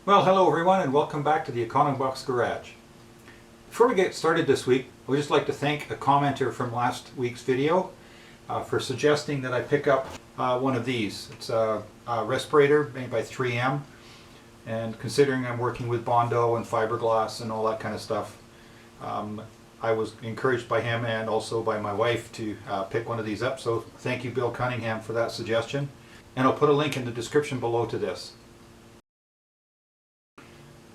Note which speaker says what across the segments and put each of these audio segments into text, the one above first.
Speaker 1: Well, hello everyone and welcome back to the Econobox garage. Before we get started this week, we'd just like to thank a commenter from last week's video for suggesting that I pick up one of these. It's a respirator made by 3M, and considering I'm working with Bondo and fiberglass and all that kind of stuff, I was encouraged by him and also by my wife to pick one of these up. So thank you, Bill Cunningham, for that suggestion. And I'll put a link in the description below to this.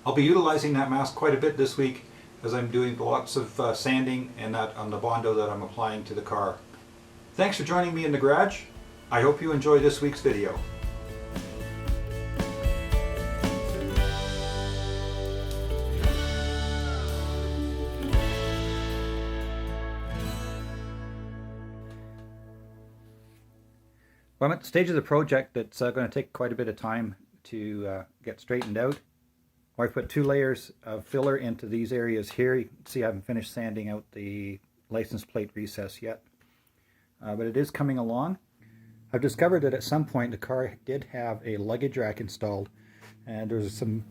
Speaker 1: I'll be utilizing that mask quite a bit this week as I'm doing lots of sanding and that on the Bondo that I'm applying to the car. Thanks for joining me in the garage. I hope you enjoy this week's video. Well, I'm at the stage of the project that's going to take quite a bit of time to get straightened out. I put 2 layers of filler into these areas here. You can see I haven't finished sanding out the license plate recess yet, but it is coming along. I've discovered that at some point the car did have a luggage rack installed, and there's some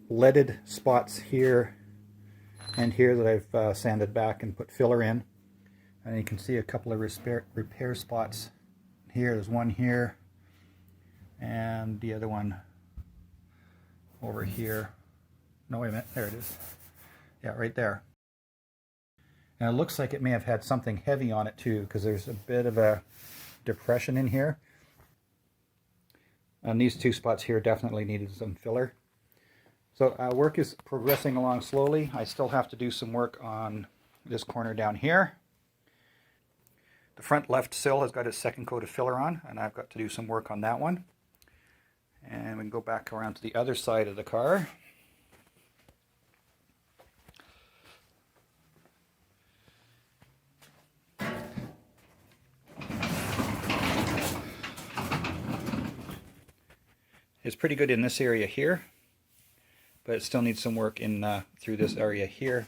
Speaker 1: leaded spots here and here that I've sanded back and put filler in, and you can see a couple of repair spots here. There's one here and the other one over here. No, wait a minute, there it is. Yeah, right there. And it looks like it may have had something heavy on it too, because there's a bit of a depression in here. And these 2 spots here definitely needed some filler. So work is progressing along slowly. I still have to do some work on this corner down here. The front left sill has got its 2nd coat of filler on, and I've got to do some work on that one. And we can go back around to the other side of the car. It's pretty good in this area here, but it still needs some work in through this area here.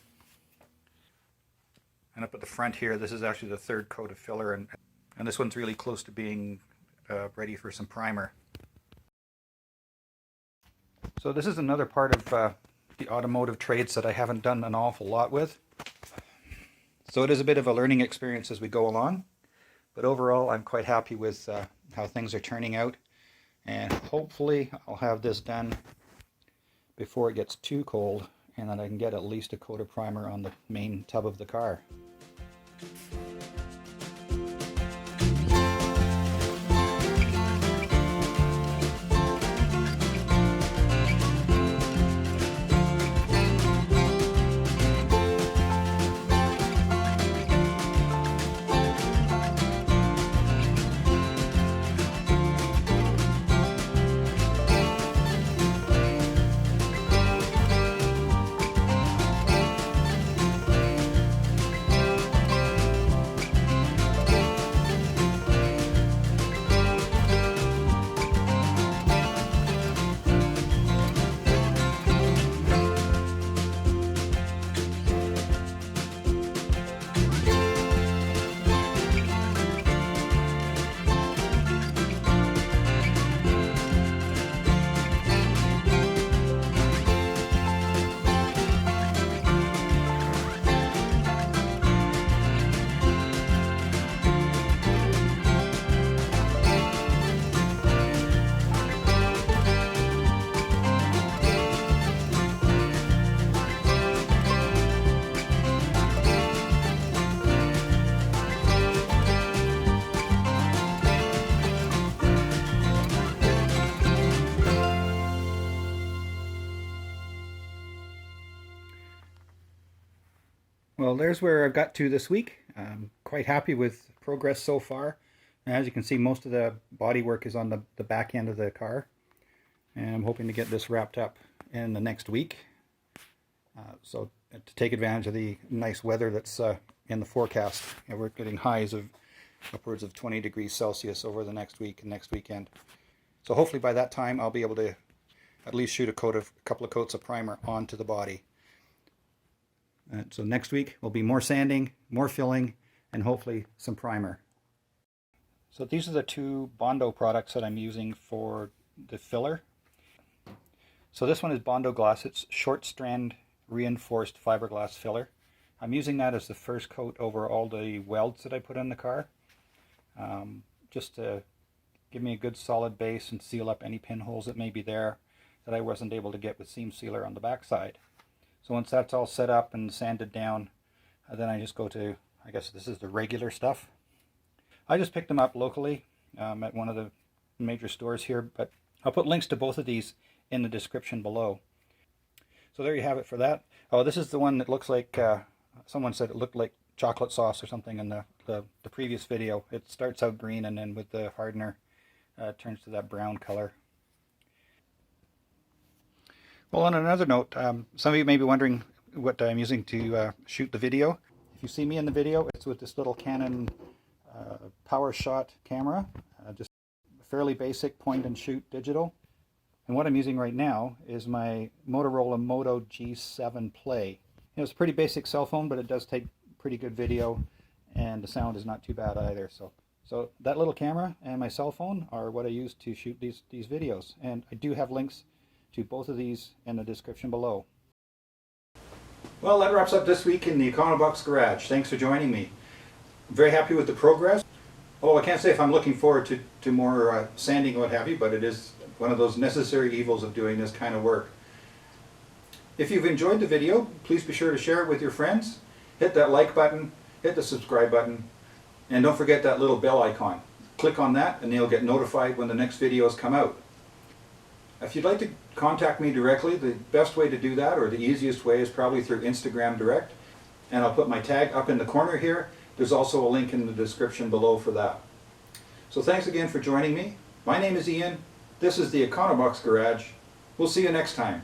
Speaker 1: And up at the front here, this is actually the 3rd coat of filler, and this one's really close to being ready for some primer. So this is another part of the automotive trades that I haven't done an awful lot with. So it is a bit of a learning experience as we go along, but overall I'm quite happy with how things are turning out, and hopefully I'll have this done before it gets too cold, and then I can get at least a coat of primer on the main tub of the car. Well, there's where I've got to this week. I'm quite happy with progress so far. And as you can see, most of the body work is on the back end of the car. And I'm hoping to get this wrapped up in the next week. So to take advantage of the nice weather that's in the forecast. We're getting highs of upwards of 20 degrees Celsius over the next week and next weekend. So hopefully by that time I'll be able to at least shoot a couple of coats of primer onto the body. So next week will be more sanding, more filling, and hopefully some primer. So these are the two Bondo products that I'm using for the filler. So this one is Bondo Glass. It's short strand reinforced fiberglass filler. I'm using that as the first coat over all the welds that I put in the car, just to give me a good solid base and seal up any pinholes that may be there that I wasn't able to get with seam sealer on the backside. So once that's all set up and sanded down, then I just go to, I guess this is the regular stuff. I just picked them up locally at one of the major stores here, but I'll put links to both of these in the description below. So there you have it for that. Oh, this is the one that looks like, someone said it looked like chocolate sauce or something in the previous video. It starts out green and then with the hardener it turns to that brown color. Well, on another note, some of you may be wondering what I'm using to shoot the video. If you see me in the video, it's with this little Canon PowerShot camera, just fairly basic point and shoot digital. And what I'm using right now is my Motorola Moto G7 Play. It's a pretty basic cell phone, but it does take pretty good video, and the sound is not too bad either. So that little camera and my cell phone are what I use to shoot these videos. And I do have links to both of these in the description below. Well, that wraps up this week in the Econobox garage. Thanks for joining me. I'm very happy with the progress. Although I can't say if I'm looking forward to more sanding and what have you, but it is one of those necessary evils of doing this kind of work. If you've enjoyed the video, please be sure to share it with your friends. Hit that like button, hit the subscribe button, and don't forget that little bell icon. Click on that and you'll get notified when the next videos come out. If you'd like to contact me directly, the best way to do that, or the easiest way, is probably through Instagram Direct. And I'll put my tag up in the corner here. There's also a link in the description below for that. So thanks again for joining me. My name is Ian. This is the Econobox Garage. We'll see you next time.